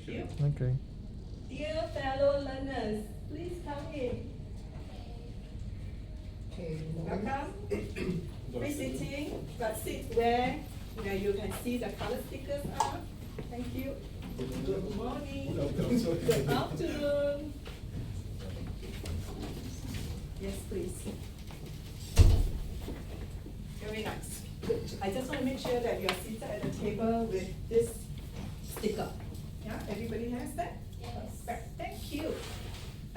Thank you. Okay. Dear fellow learners, please come in. Okay. Welcome. Please sitting, but sit where you can see the color stickers are. Thank you. Good morning. Good afternoon. Yes, please. Very nice. Good. I just want to make sure that you are seated at the table with this sticker. Yeah, everybody has that? Yes. Perfect. Thank you.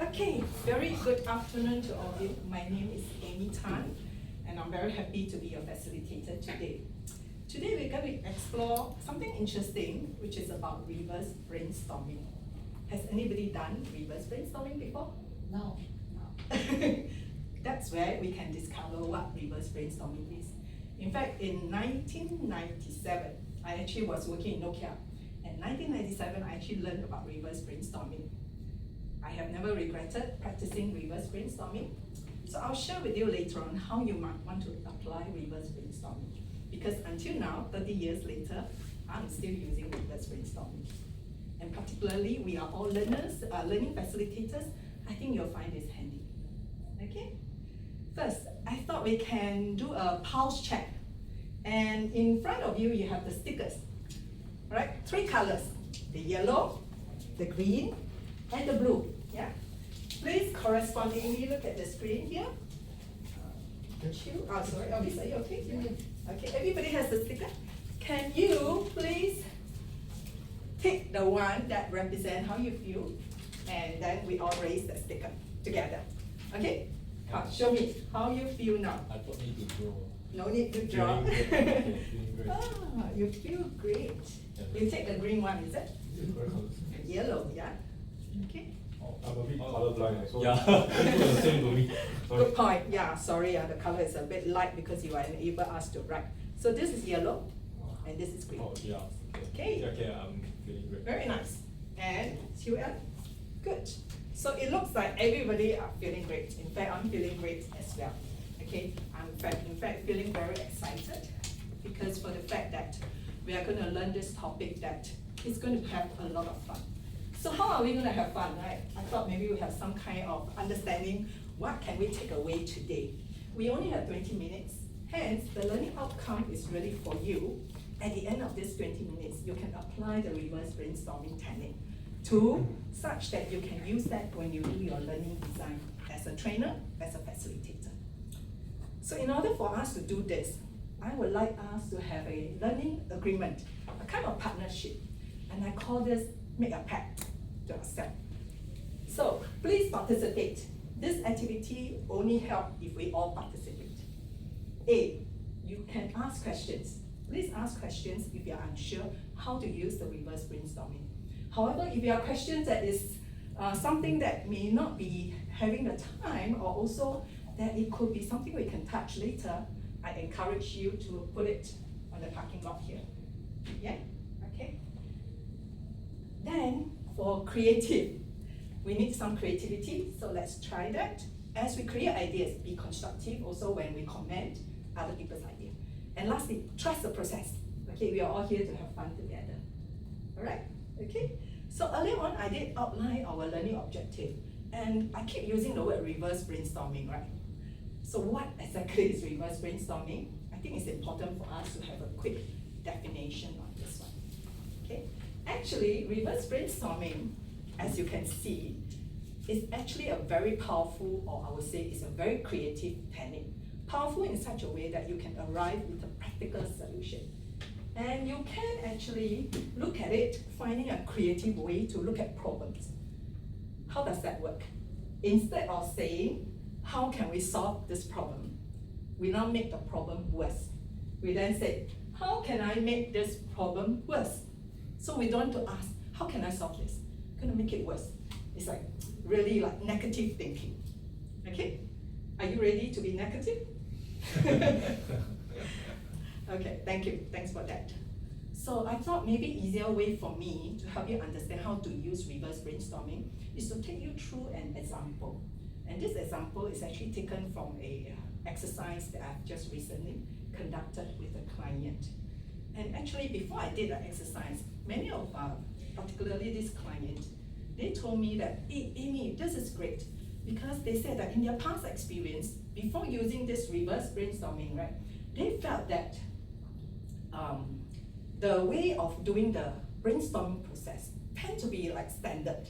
Okay, very good afternoon to all of you. My name is Amy Tan, and I'm very happy to be your facilitator today. Today we're going to explore something interesting, which is about reverse brainstorming. Has anybody done reverse brainstorming before? No. That's where we can discover what reverse brainstorming is. In fact, in 1997, I actually was working in Nokia. In 1997, I actually learned about reverse brainstorming. I have never regretted practicing reverse brainstorming. So I'll share with you later on how you might want to apply reverse brainstorming. Because until now, 30 years later, I'm still using reverse brainstorming. And particularly, we are all learners, learning facilitators. I think you'll find this handy. Okay? First, I thought we can do a pulse check. And in front of you, you have the stickers. Right? 3 colors, the yellow, the green, and the blue. Yeah? Please correspondingly look at the screen here. Sorry, Elvis, are you okay? Yeah. Okay, everybody has the sticker. Can you please pick the one that represents how you feel, and then we all raise the sticker together. Okay? Show me how you feel now. I don't need to draw. No need to draw. Feeling great. Ah, you feel great. Yeah. You take the green one, is it? Yeah. Yellow, yeah? Okay. I'm a bit colorblind, so The same for me. Good point. Yeah, sorry, the color is a bit light because you are unable us to write. So this is yellow, and this is green. Oh, yeah. Okay. Okay, I'm feeling great. Very nice. And QL? Good. So it looks like everybody are feeling great. In fact, I'm feeling great as well. Okay, I'm in fact feeling very excited because for the fact that we are going to learn this topic that is going to have a lot of fun. So how are we going to have fun, right? I thought maybe we have some kind of understanding what can we take away today. We only have 20 minutes, hence the learning outcome is really for you. At the end of this 20 minutes, you can apply the reverse brainstorming technique to such that you can use that when you do your learning design as a trainer, as a facilitator. So in order for us to do this, I would like us to have a learning agreement, a kind of partnership. And I call this make a pact to ourselves. So please participate. This activity only helps if we all participate. A, you can ask questions. Please ask questions if you are unsure how to use the reverse brainstorming. However, if you have questions that is something that may not be having the time, or also that it could be something we can touch later, I encourage you to put it on the parking lot here. Yeah? Okay? Then, for creative, we need some creativity, so let's try that. As we create ideas, be constructive also when we comment other people's ideas. And lastly, trust the process. Okay, we are all here to have fun together. All right? Okay? So earlier on, I did outline our learning objective, and I keep using the word reverse brainstorming, right? So what exactly is reverse brainstorming? I think it's important for us to have a quick definition on this one. Okay? Actually, reverse brainstorming, as you can see, is actually a very powerful, or I would say it's a very creative technique. Powerful in such a way that you can arrive with a practical solution. And you can actually look at it, finding a creative way to look at problems. How does that work? Instead of saying, how can we solve this problem? We now make the problem worse. We then say, how can I make this problem worse? So we don't want to ask, how can I solve this? I'm gonna make it worse. It's like really like negative thinking. Okay? Are you ready to be negative? Okay, thank you. Thanks for that. So I thought maybe easier way for me to help you understand how to use reverse brainstorming is to take you through an example. And this example is actually taken from a exercise that I've just recently conducted with a client. And actually, before I did the exercise, many of particularly this client, they told me that, hey, Amy, this is great. Because they said that in their past experience, before using this reverse brainstorming, right, they felt that the way of doing the brainstorming process tend to be like standard.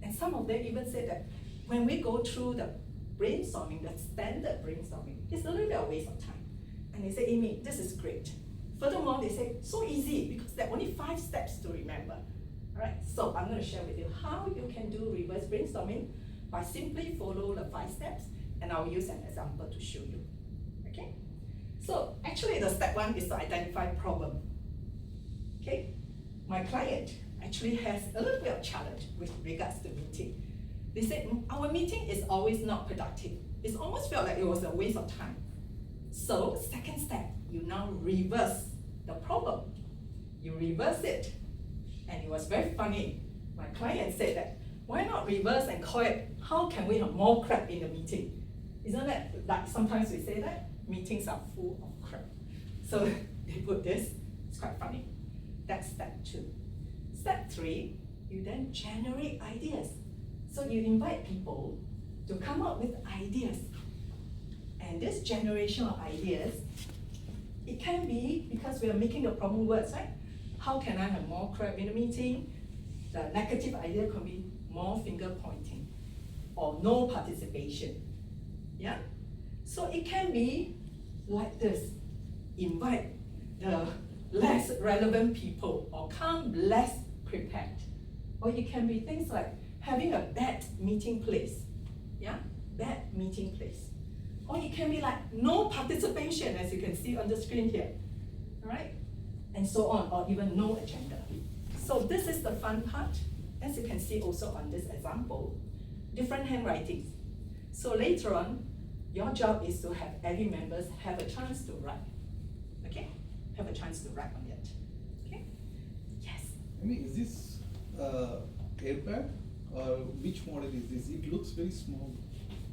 And some of them even said that when we go through the brainstorming, the standard brainstorming, it's a little bit of a waste of time. And they say, Amy, this is great. Furthermore, they say, so easy because there are only 5 steps to remember. All right, so I'm going to share with you how you can do reverse brainstorming by simply follow the 5 steps, and I'll use an example to show you. Okay? So actually the step 1 is to identify problem. Okay? My client actually has a little bit of challenge with regards to meeting. They said, our meeting is always not productive. It almost felt like it was a waste of time. So, second step, you now reverse the problem. You reverse it. And it was very funny. My client said that, why not reverse and call it, how can we have more crap in the meeting? Isn't that, like sometimes we say that, meetings are full of crap. So they put this, it's quite funny. That's step 2. Step 3, you then generate ideas. So you invite people to come up with ideas. And this generation of ideas, it can be because we are making the problem worse, right? How can I have more crap in the meeting? The negative idea could be more finger pointing or no participation. Yeah? So it can be like this. Invite the less relevant people or come less prepared. Or it can be things like having a bad meeting place. Yeah? Bad meeting place. Or it can be like no participation, as you can see on the screen here. All right? And so on, or even no agenda. So this is the fun part. As you can see also on this example, different handwritings. So later on, your job is to have every members have a chance to write. Okay? Have a chance to write on it. Okay? Yes. I mean, is this AirPad or which model is this? It looks very small.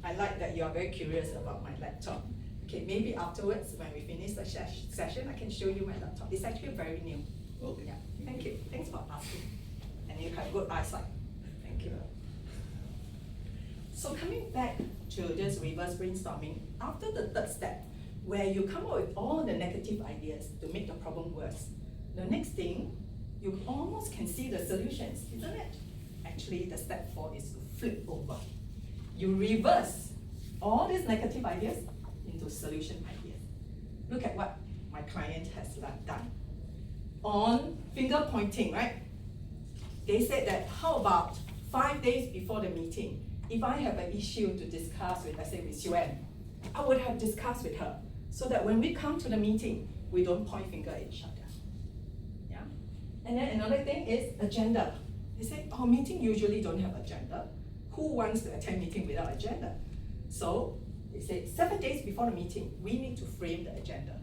I like that you are very curious about my laptop. Okay, maybe afterwards when we finish the session, I can show you my laptop. It's actually very new. Okay. Yeah. Thank you. Thanks for asking. And you have good eyesight. Thank you. So coming back to this reverse brainstorming, after the third step, where you come up with all the negative ideas to make the problem worse, the next thing, you almost can see the solutions, isn't it? Actually, the step 4 is to flip over. You reverse all these negative ideas into solution ideas. Look at what my client has done. On finger pointing, right? They said that, how about 5 days before the meeting, if I have an issue to discuss with, let's say with Yuan, I would have discussed with her, so that when we come to the meeting, we don't point finger at each other. Yeah? And then another thing is agenda. They say, our meeting usually don't have agenda. Who wants to attend meeting without agenda? So they say 7 days before the meeting, we need to frame the agenda.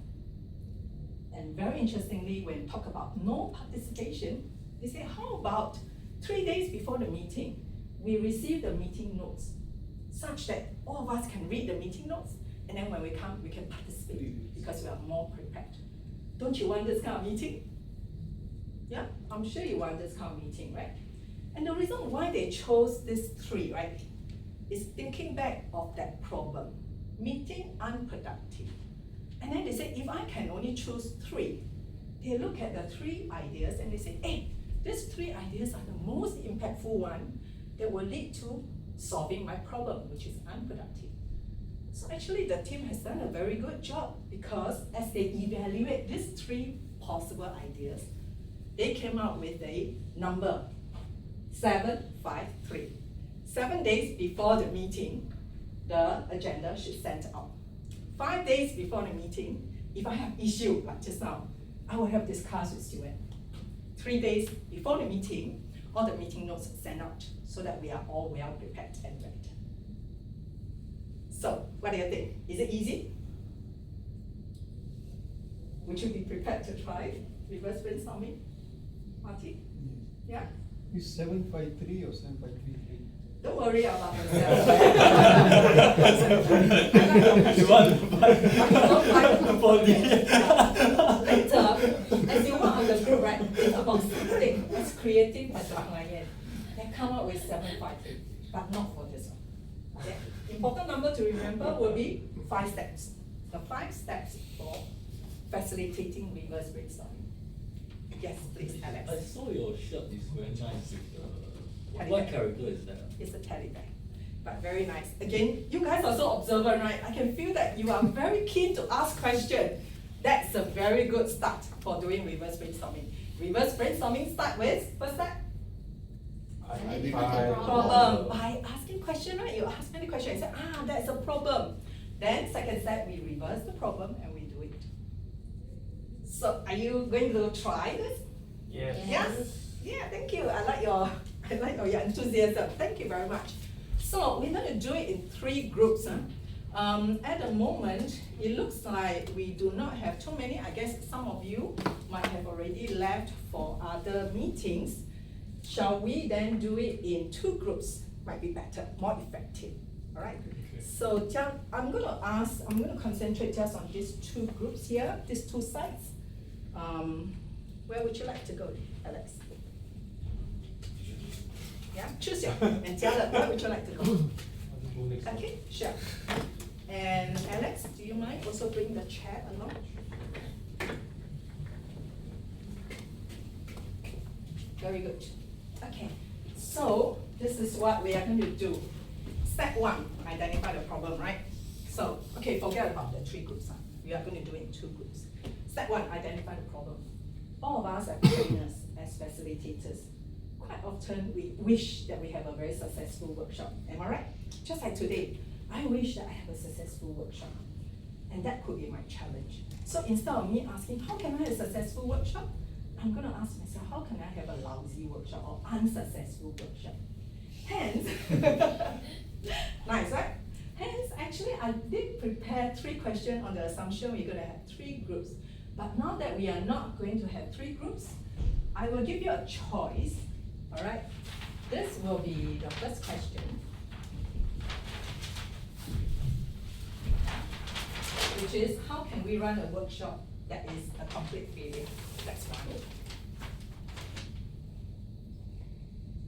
And very interestingly, when talk about no participation, they say, how about 3 days before the meeting, we receive the meeting notes such that all of us can read the meeting notes, and then when we come, we can participate because we are more prepared. Don't you want this kind of meeting? Yeah, I'm sure you want this kind of meeting, right? And the reason why they chose these 3, right, is thinking back of that problem, meeting unproductive. And then they say, if I can only choose 3, they look at the 3 ideas and they say, hey, these 3 ideas are the most impactful one that will lead to solving my problem, which is unproductive. So actually the team has done a very good job because as they evaluate these 3 possible ideas, they came up with a number 753. 7 days before the meeting, the agenda should send out. 5 days before the meeting, if I have issue like just now, I will have discussed with Stuart. 3 days before the meeting, all the meeting notes sent out so that we are all well prepared and ready. So, what do you think? Is it easy? Would you be prepared to try reverse brainstorming? Marty? Yeah? Is 753 or 753? Don't worry about You want to buy the 4D? Later, as you work on the group, right, think about something. It's creative as Ryan, they come up with 753, but not for this one. Okay? Important number to remember will be 5 steps. The 5 steps for facilitating reverse brainstorming. Yes, please, Alex. I saw your shirt is very nice with the, Teddy what bear. character is that? It's a teddy bear, but very nice. Again, you guys are so observant, right? I can feel that you are very keen to ask questions. That's a very good start for doing reverse brainstorming. Reverse brainstorming start with, what's that? Identify Problem. By asking question, right? You ask many questions, you say, that's a problem. Then second step, we reverse the problem and we do it. So are you going to try this? Yes. Yes? Yeah, thank you. I like your your enthusiasm. Thank you very much. So we're going to do it in 3 groups. At the moment, it looks like we do not have too many. I guess some of you might have already left for other meetings. Shall we then do it in 2 groups? Might be better, more effective. All right. So I'm going to concentrate just on these 2 groups here, these 2 sites. Where would you like to go, Alex? Yeah, choose your, and Jiale, where would you like to go? Okay, sure. And Alex, do you mind also bring the chair along? Very good. Okay, so this is what we are going to do. Step 1, identify the problem, right? So, okay, forget about the 3 groups. We are going to do it in 2 groups. Step 1, identify the problem. All of us as trainers, as facilitators, quite often we wish that we have a very successful workshop. Am I right? Just like today, I wish that I have a successful workshop. And that could be my challenge. So instead of me asking, how can I have a successful workshop? I'm going to ask myself, how can I have a lousy workshop or unsuccessful workshop? Hence, nice, right? Hence, actually, I did prepare 3 questions on the assumption we're going to have 3 groups. But now that we are not going to have 3 groups, I will give you a choice, all right? This will be the first question, which is, how can we run a workshop that is a complete failure? That's one.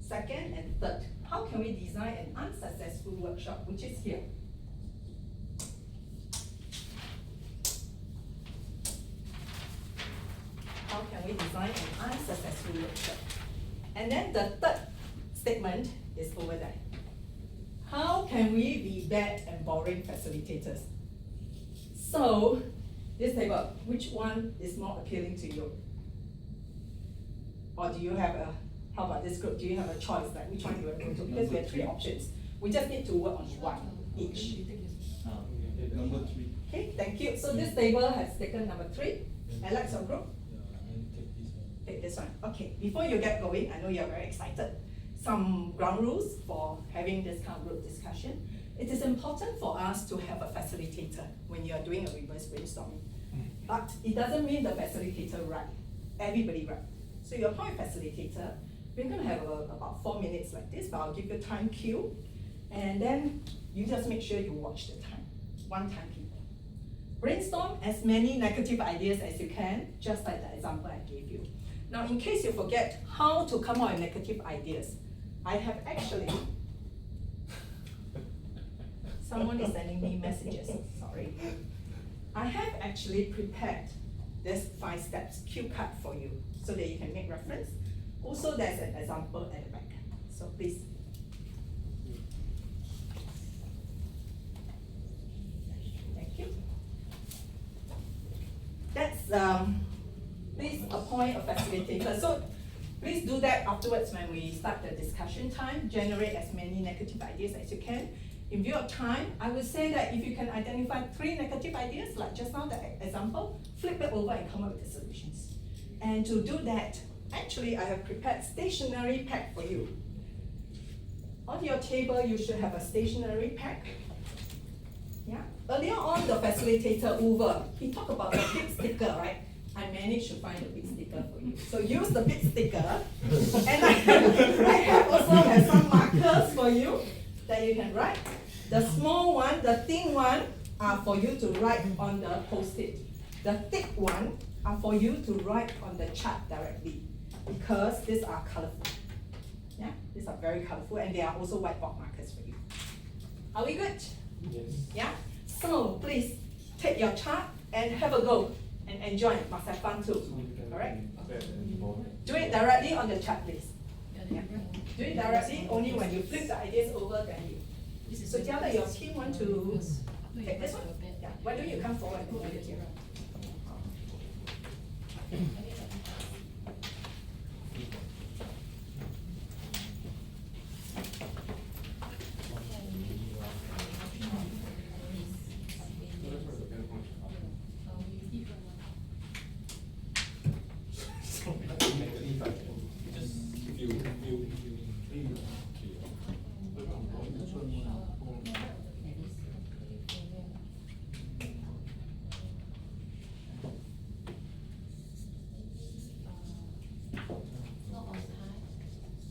Second and third, how can we design an unsuccessful workshop, which is here? How can we design an unsuccessful workshop? And then the third statement is over there. How can we be bad and boring facilitators? So, this table, which one is more appealing to you? Or do you have a, how about this group? Do you have a choice, like which one you are going to? Because we have 3 options. We just need to work on one each. Number 3. Okay, thank you. So this table has taken number 3. Alex, your group? Take this one. Okay, before you get going, I know you're very excited. Some ground rules for having this kind of group discussion. It is important for us to have a facilitator when you are doing a reverse brainstorming. But it doesn't mean the facilitator right. Everybody right. So your point facilitator, we're going to have about 4 minutes like this, but I'll give you a time cue. And then you just make sure you watch the time. 1 time people. Brainstorm as many negative ideas as you can, just like the example I gave you. Now, in case you forget how to come up with negative ideas, I have actually, someone is sending me messages, sorry. I have actually prepared this 5 steps cue card for you so that you can make reference. Also, there's an example at the back, so please. Thank you. That's, please appoint a facilitator. So please do that afterwards when we start the discussion time. Generate as many negative ideas as you can. In view of time, I would say that if you can identify 3 negative ideas, like just now the example, flip it over and come up with the solutions. And to do that, actually I have prepared stationery pack for you. On your table, you should have a stationery pack. Yeah. Earlier on, the facilitator, Uwe, he talked about the big sticker, right? I managed to find the big sticker for you. So use the big sticker. And I have also have some markers for you that you can write. The small one, the thin one, are for you to write on the post-it. The thick one are for you to write on the chart directly. because these are colorful. Yeah, these are very colorful and they are also whiteboard markers for you. Are we good? Yes. Yeah? So please take your chart and have a go and enjoy. Must have fun too. Alright? Do it directly on the chart, please. Yeah. Do it directly only when you flip the ideas over, then you. So tell that your team want to take this one. Yeah. Why don't you come forward and do it here?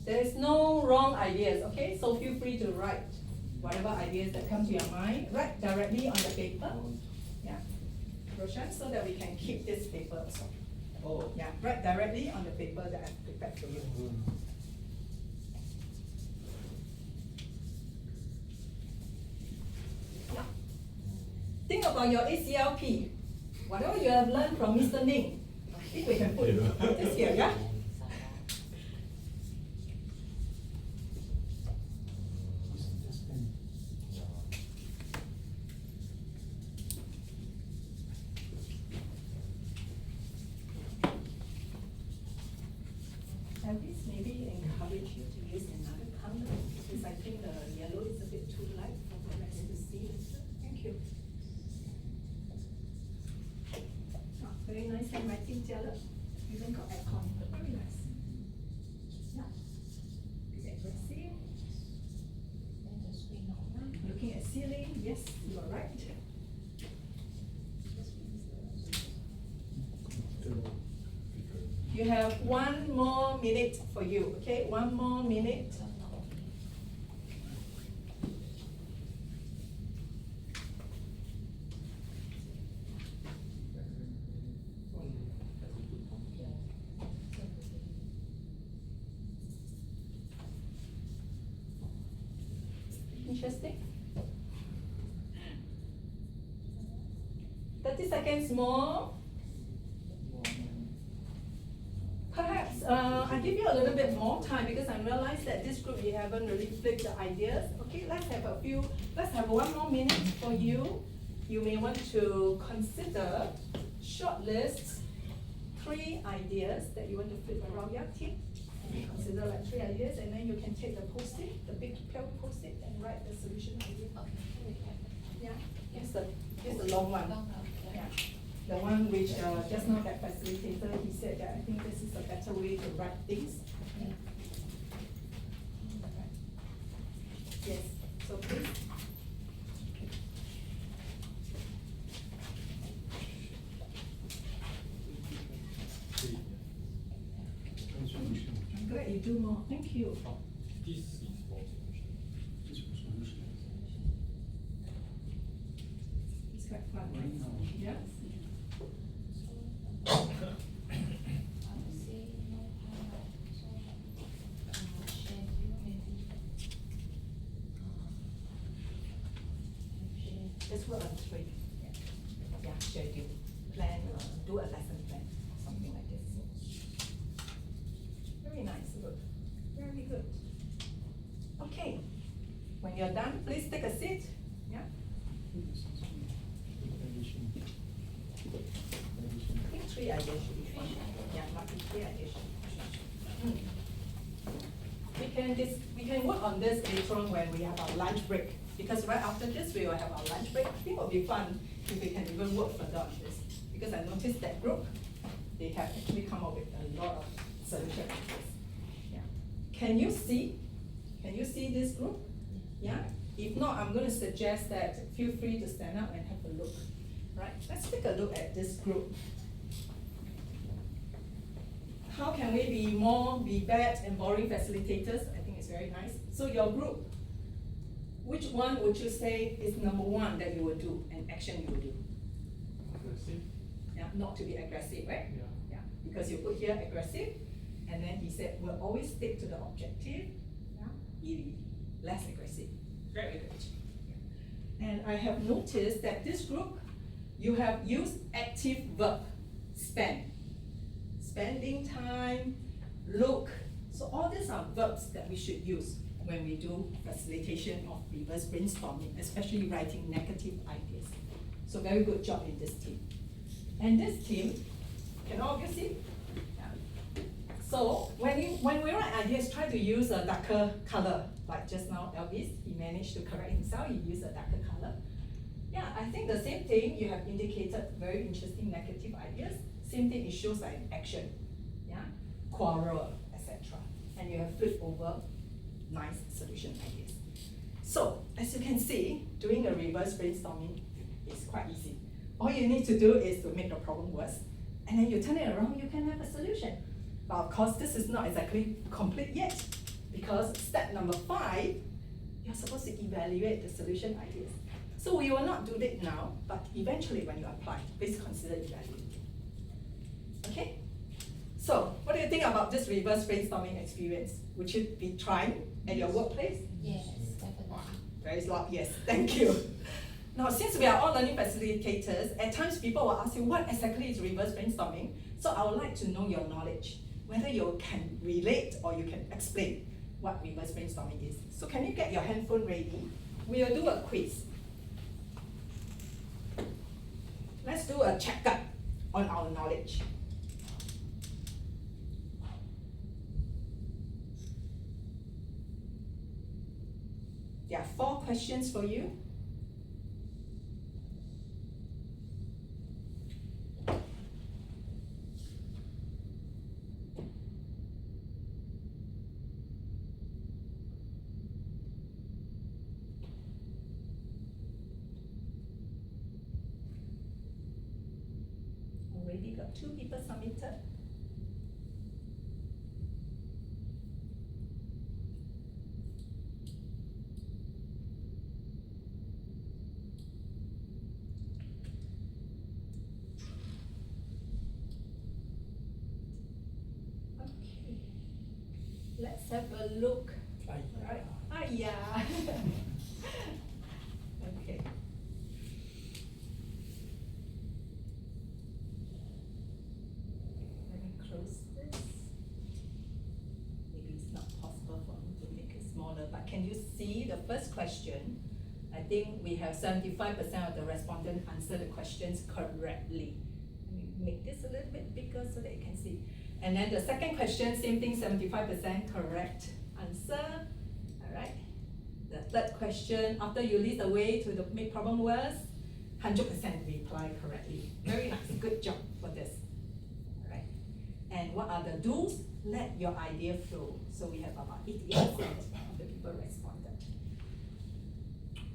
There is no wrong ideas, okay? So feel free to write whatever ideas that come to your mind. Write directly on the paper. Yeah. Roshan, so that we can keep this paper also. Oh. Yeah, write directly on the paper that I've prepared for you. Now, think about your ACLP. Whatever you have learned from Mr. Ning, I think we can put this here, yeah? At least maybe encourage you to use another color, because I think the yellow is a bit too light for the rest to see. Thank you. Oh, very nice handwriting, Jella. Even got aircon, very nice. Yeah. Is it aggressive? Looking at ceiling, yes, you are right. You have 1 more minute for you, okay? 1 more minute. Interesting. 30 seconds more. Perhaps I give you a little bit more time because I realize that this group you haven't really flipped the ideas. Okay, let's have 1 more minute for you. You may want to consider shortlist 3 ideas that you want to flip around your team. Consider like 3 ideas and then you can take the post-it, the big pale post-it and write the solution idea. Yeah, here's the long one. Yeah. The one which just now that facilitator, he said that I think this is a better way to write things. Yes, so please. I'm glad you do more, thank you. This is for solution. It's quite fun. Yes. Just work on 3. Yeah, schedule, plan, do a lesson plan, something like this. Very nice, good. Very good. Okay, when you're done, please take a seat. Yeah. I think 3 ideas should be fine. Yeah, not 3 ideas should be fine. We can work on this later on when we have our lunch break. Because right after this, we will have our lunch break. I think it will be fun if we can even work further on this. Because I noticed that group, they have actually come up with a lot of solutions like this. Yeah. Can you see this group? Yeah? If not, I'm going to suggest that feel free to stand up and have a look. Right? Let's take a look at this group. How can we be bad and boring facilitators? I think it's very nice. So your group, which one would you say is number 1 that you will do, an action you will do? Aggressive. Yeah, not to be aggressive, right? Yeah. Yeah, because you put here aggressive. And then he said, we'll always stick to the objective, yeah, be less aggressive. Very good. And I have noticed that this group, you have used active verb, spend. Spending time, look. So all these are verbs that we should use when we do facilitation of reverse brainstorming, especially writing negative ideas. So very good job in this team. And this team, can all of you see? Yeah. So when we write ideas, try to use a darker color. Like just now, Elvis, he managed to correct himself, he used a darker color. Yeah, I think the same thing, you have indicated very interesting negative ideas. Same thing, it shows like action, yeah, quarrel, etc. And you have flipped over nice solution ideas. So, as you can see, doing a reverse brainstorming is quite easy. All you need to do is to make the problem worse, and then you turn it around, you can have a solution. But of course, this is not exactly complete yet, because step number 5, you're supposed to evaluate the solution ideas. So we will not do that now, but eventually when you apply, please consider evaluating. Okay? So, what do you think about this reverse brainstorming experience? Would you be trying at your workplace? Yes, definitely. Very loud, yes, thank you. Now, since we are all learning facilitators, at times people will ask you, what exactly is reverse brainstorming? So I would like to know your knowledge, whether you can relate or you can explain what reverse brainstorming is. So can you get your handphone ready? We will do a quiz. Let's do a checkup on our knowledge. There are 4 questions for you. Already got 2 people submitted. Okay, let's have a look. Right. Ah, yeah. Okay. Let me close this. Maybe it's not possible for me to make it smaller, but can you see the first question? I think we have 75% of the respondents answer the questions correctly. Let me make this a little bit bigger so that you can see. And then the second question, same thing, 75% correct answer. All right. The third question, after you list the way to make problem worse, 100% reply correctly. Very nice, good job for this. All right. And what are the do's? Let your idea flow. So we have about 88% of the people responded.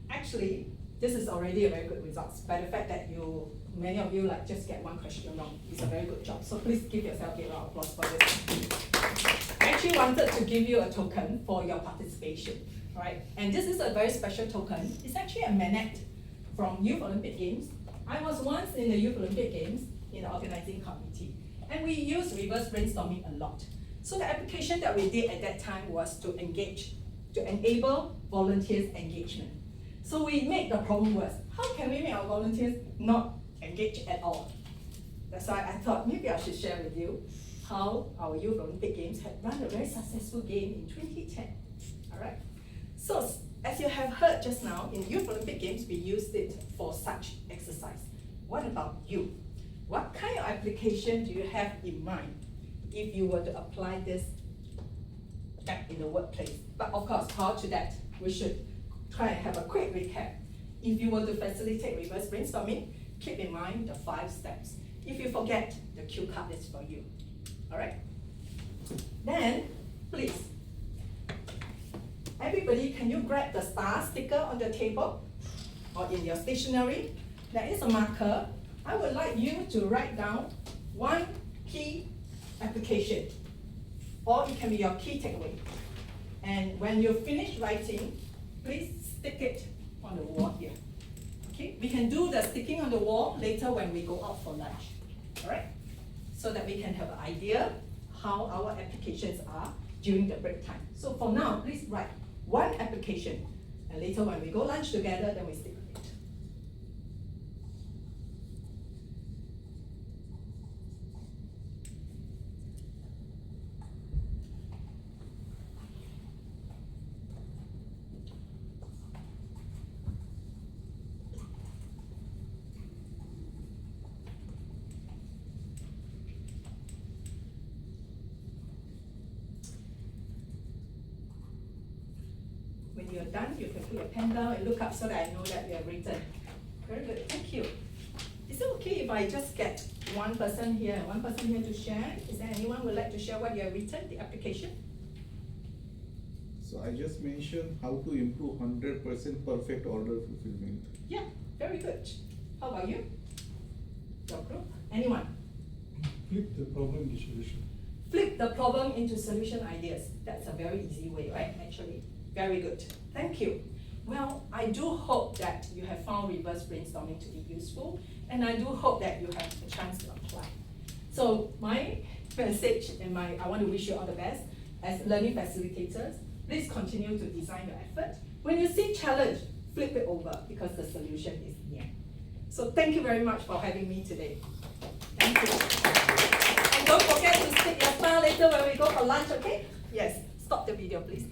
Actually, this is already a very good result. By the fact that many of you like just get 1 question wrong, it's a very good job. So please give yourself a round of applause for this. I actually wanted to give you a token for your participation, right? And this is a very special token. It's actually a magnet from Youth Olympic Games. I was once in the Youth Olympic Games in the organizing committee, and we used reverse brainstorming a lot. So the application that we did at that time was to enable volunteers engagement. So we made the problem worse. How can we make our volunteers not engage at all? That's why I thought maybe I should share with you how our Youth Olympic Games had run a very successful game in 2010. All right. So as you have heard just now, in Youth Olympic Games, we used it for such exercise. What about you? What kind of application do you have in mind if you were to apply this back in the workplace? But of course, prior to that, we should try and have a quick recap. If you were to facilitate reverse brainstorming, keep in mind the 5 steps. If you forget, the cue card is for you. All right? Then, please, everybody, can you grab the star sticker on the table or in your stationery? There is a marker. I would like you to write down 1 key application, or it can be your key takeaway. And when you finish writing, please stick it on the wall here. Okay, we can do the sticking on the wall later when we go out for lunch. All right, so that we can have an idea how our applications are during the break time. So for now, please write one application, and later when we go lunch together, then we stick with it. When you're done, you can put your pen down and look up so that I know that you have written. Very good, thank you. Is it okay if I just get one person here and one person here to share? Is there anyone who would like to share what you have written, the application? So I just mentioned how to improve 100% perfect order fulfillment. Yeah, very good. How about you? Your group? Anyone? Flip the problem into solution. Flip the problem into solution ideas. That's a very easy way, right? Actually, very good. Thank you. Well, I do hope that you have found reverse brainstorming to be useful, and I do hope that you have a chance to apply. So my message and I want to wish you all the best as learning facilitators. Please continue to design your effort. When you see challenge, flip it over because the solution is near. So thank you very much for having me today. Thank you. And don't forget to stick your star later when we go for lunch, okay? Yes, stop the video please.